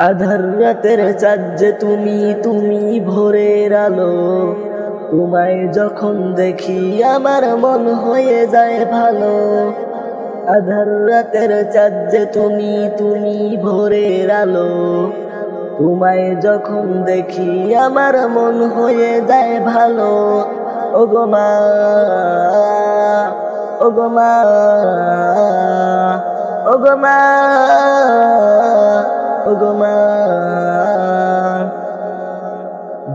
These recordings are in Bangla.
আধার রাতের চাঁদ যে তুমি, তুমি ভোরের আলো। তোমায় যখন দেখি আমার মন হয়ে যায় ভালো। আধার রাতের চাঁদ যে তুমি, তুমি ভোরের আলো। তোমায় যখন দেখি আমার মন হয়ে যায় ভালো। ওগো মা, ওগো মা, ওগো মা, ওগো মা।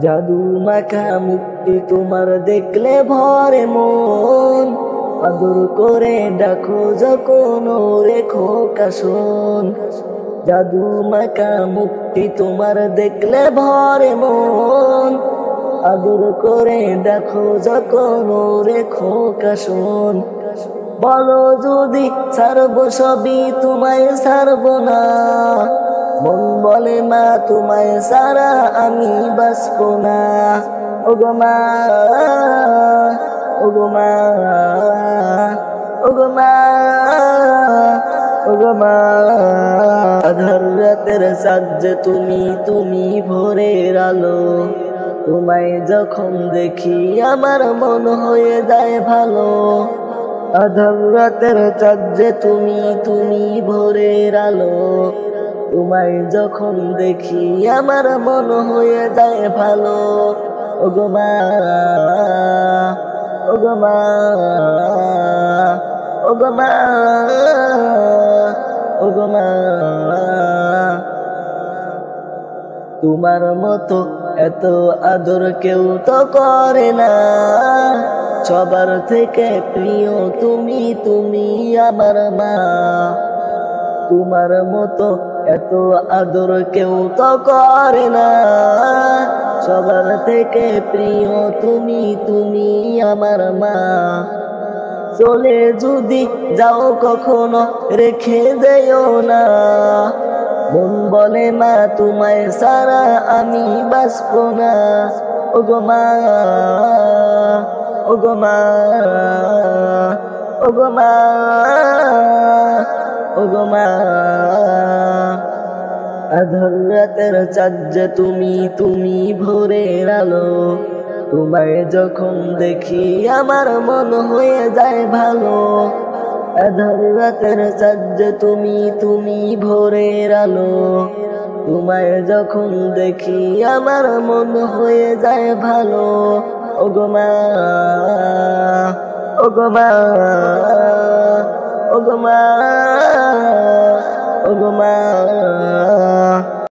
জাদু মাখা মুক্তি তোমার দেখলে ভরে মন। আদর করে ডাকো যখন রেখো কাশন। জাদু মাখা মুক্তি তোমার দেখলে ভরে মন। আদর করে ডাকো যখন রেখো কাশন। বলো যদি ছাড়বো সবই তোমায় ছাড়বো না। মন বলে মা তোমায় সারা আমি বাঁচবো না। ওগো মা, ওগো মা, ওগো মা, ওগো মা। আধার রাতের চাঁদ যে তুমি, তুমি ভোরের আলো। তোমায় যখন দেখি আমার মন হয়ে যায় ভালো। আধার রাতের চাঁদ যে তুমি, তুমি ভোরের আলো। তোমায় যখন দেখি আমার মন হয়ে যায় ভালো। ওগো মা, ওগো মা, ওগো মা, ওগো মা। তোমার মতো এত আদর কেউ তো করে না। সবার থেকে প্রিয় তুমি, তুমি আমার মা। তোমার মতো এত আদর কেউ তো করে না। সবার থেকে প্রিয় তুমি, তুমি আমার মা। চলে যদি যাও কখনো রেখে দেও না। মন বলে মা তোমায় সারা আমি বাঁচবো না। ওগো মা, ওগো মা, ওগো মা, ওগো মা। আধার রাতের চাঁদ যে তুমি, তুমি ভোরের আলো। তোমায় যখন দেখি আমার মন হয়ে যায় ভালো। আধার রাতের চাঁদ যে তুমি, তুমি ভোরের আলো। তোমায় যখন দেখি আমার মন হয়ে যায় ভালো। ওগো মা, ওগো মা, ওগো মা, ওগো মা।